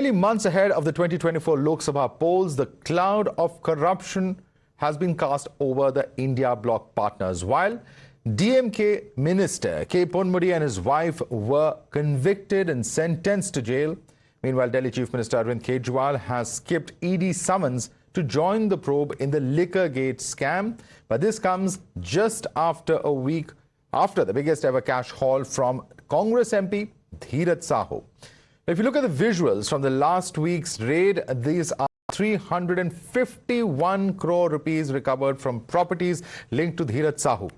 Months ahead of the 2024 Lok Sabha polls, the cloud of corruption has been cast over the India bloc partners. While DMK minister K. Ponmudi and his wife were convicted and sentenced to jail, meanwhile, Delhi Chief Minister I.N.D.I.A has skipped ED summons to join the probe in the Liquorgate scam. But this comes just after a week after the biggest ever cash haul from Congress MP Dheeraj Sahu. If you look at the visuals from the last week's raid, these are 351 crore rupees recovered from properties linked to Dheeraj Sahu.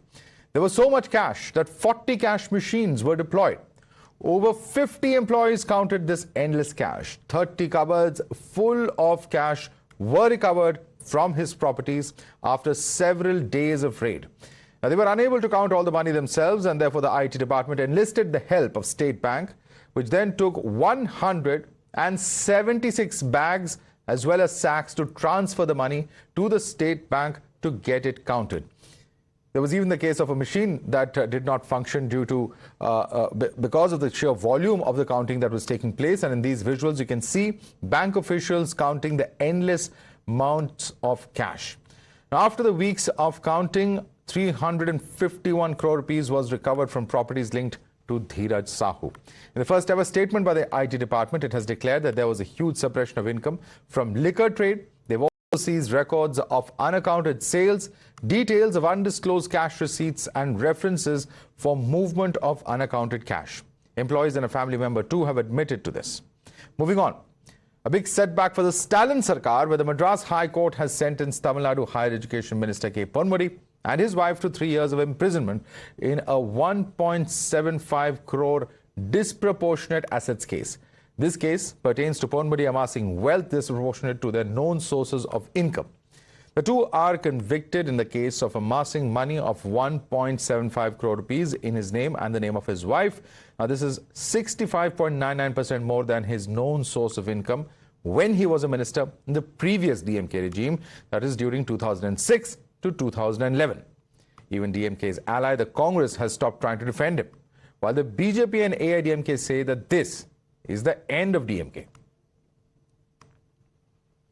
There was so much cash that 40 cash machines were deployed. Over 50 employees counted this endless cash. 30 cupboards full of cash were recovered from his properties after several days of raid. Now, they were unable to count all the money themselves, and therefore the IT department enlisted the help of State Bank, which then took 176 bags as well as sacks to transfer the money to the State Bank to get it counted. There was even the case of a machine that did not function due to because of the sheer volume of the counting that was taking place. And in these visuals, you can see bank officials counting the endless amounts of cash. Now, after the weeks of counting, 351 crore rupees was recovered from properties linked to Dheeraj Sahu. In the first ever statement by the IT department, it has declared that there was a huge suppression of income from liquor trade. They've also seized records of unaccounted sales, details of undisclosed cash receipts, and references for movement of unaccounted cash. Employees and a family member too have admitted to this. Moving on. A big setback for the Stalin Sarkar, where the Madras High Court has sentenced Tamil Nadu Higher Education Minister K. Ponmudi and his wife to 3 years of imprisonment in a 1.75 crore disproportionate assets case. This case pertains to Ponmudi amassing wealth disproportionate to their known sources of income. The two are convicted in the case of amassing money of 1.75 crore rupees in his name and the name of his wife. Now, this is 65.99% more than his known source of income when he was a minister in the previous DMK regime, that is during 2006 to 2011. Even DMK's ally, the Congress, has stopped trying to defend him, while the BJP and I.N.D.I.A say that this is the end of DMK.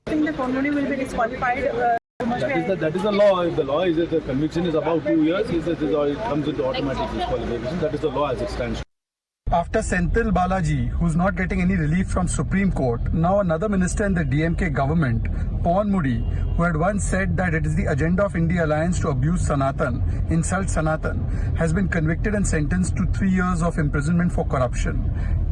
I think the Ponmudi will be disqualified. That is the law. If the law is that the conviction is about 2 years, it comes into automatic disqualification. That is the law as it stands. After Senthil Balaji, who's not getting any relief from Supreme Court, now another minister in the DMK government, Ponmudi, who had once said that it is the agenda of I.N.D.I.A to abuse Sanatan, insult Sanatan, has been convicted and sentenced to 3 years of imprisonment for corruption.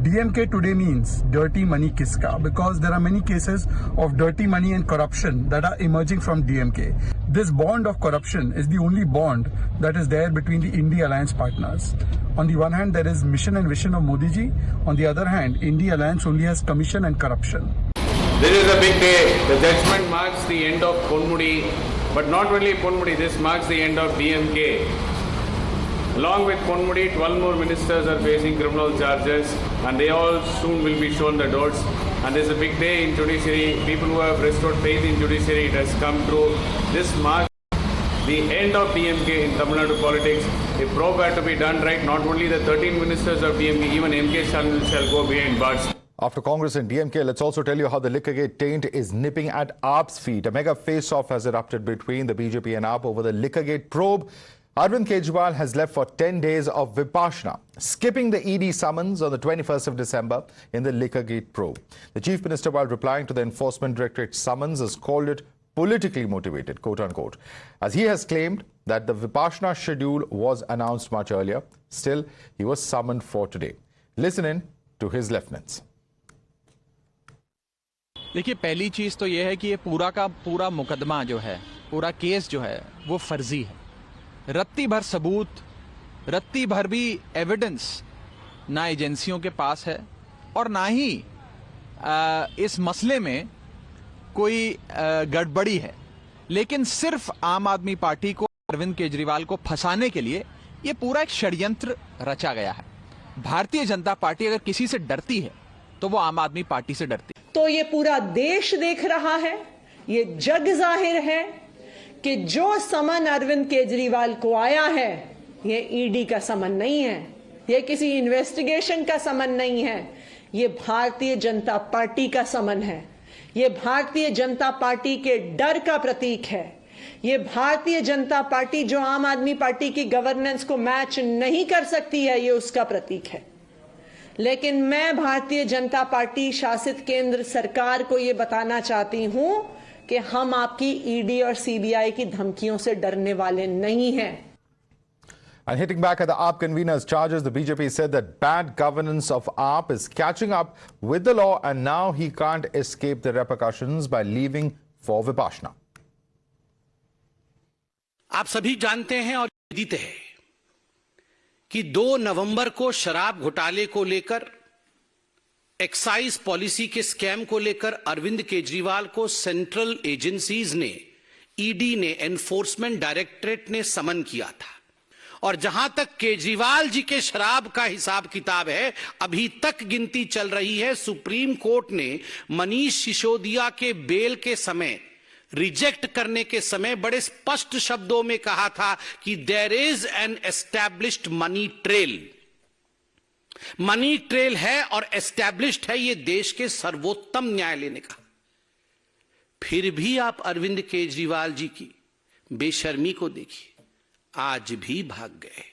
DMK today means dirty money kiska, because there are many cases of dirty money and corruption that are emerging from DMK. This bond of corruption is the only bond that is there between the I.N.D.I.A alliance partners. On the one hand, there is mission and vision of Modi ji. On the other hand, I.N.D.I.A alliance only has commission and corruption. This is a big day. The judgment marks the end of Ponmudi, but not only Ponmudi, this marks the end of DMK. Along with Ponmudi, 12 more ministers are facing criminal charges, and they all soon will be shown the doors. And this is a big day in judiciary. People who have restored faith in judiciary, it has come true. This marks the end of DMK in Tamil Nadu politics. A probe had to be done right. Not only the 13 ministers of DMK, even M.K. shall go behind bars. After Congress and DMK, let's also tell you how the Liquorgate taint is nipping at AAP's feet. A mega face-off has erupted between the BJP and AAP over the Liquorgate probe. Arvind Kejriwal has left for 10 days of Vipassana, skipping the ED summons on the 21st of December in the Liquorgate probe. The Chief Minister, while replying to the Enforcement Directorate summons, has called it politically motivated, quote-unquote, as he has claimed that the Vipassana schedule was announced much earlier. Still, he was summoned for today. Listen in to his lieutenants. देखिए, पहली चीज़ तो ये है कि ये पूरा का पूरा मुकदमा जो है, पूरा केस जो है, वो फर्जी है। रत्ती भर सबूत, रत्ती भर भी एविडेंस ना एजेंसियों के पास है और ना ही इस मसले में कोई गड़बड़ी है। लेकिन सिर्फ आम आदमी पार्टी को, अरविंद केजरीवाल को फंसाने के लिए ये पूरा एक षड्यंत्र रचा गया है। भारतीय जनता पार्टी अगर किसी से डरती है तो वो आम आदमी पार्टी से डरती है। तो ये पूरा देश देख रहा है, ये जग जाहिर है कि जो समन अरविंद केजरीवाल को आया है, ये ईडी का समन नहीं है, ये किसी इन्वेस्टिगेशन का समन नहीं है, ये भारतीय जनता पार्टी का समन है, ये भारतीय जनता पार्टी के डर का प्रतीक है, ये भारतीय जनता पार्टी जो आम आदमी पार्टी की गवर्नेंस को मैच नहीं कर सकती है, ये उसका प्रतीक है। लेकिन मैं भारतीय जनता पार्टी शासित केंद्र सरकार को ये बताना चाहती हूं कि हम आपकी ईडी और सीबीआई की धमकियों से डरने वाले नहीं हैं। And hitting back at the AAP convener's charges, the BJP said that bad governance of AAP is catching up with the law and now he can't escape the repercussions by leaving for Vipassana. आप सभी जानते हैं और विदित है कि 2 नवंबर को शराब घोटाले को लेकर, एक्साइज पॉलिसी के स्कैम को लेकर अरविंद केजरीवाल को सेंट्रल एजेंसीज ने, ईडी ने, एनफोर्समेंट डायरेक्टरेट ने समन किया था। और जहां तक केजरीवाल जी के शराब का हिसाब किताब है, अभी तक गिनती चल रही है। सुप्रीम कोर्ट ने मनीष सिसोदिया के बेल के समय, रिजेक्ट करने के समय बड़े स्पष्ट शब्दों में कहा था कि there is an established money trail. Money trail है और एस्टैब्लिश्ड है, ये देश के सर्वोत्तम न्यायालय ने कहा। फिर भी आप अरविंद केजरीवाल जी की बेशर्मी को देखिए, आज भी भाग गए।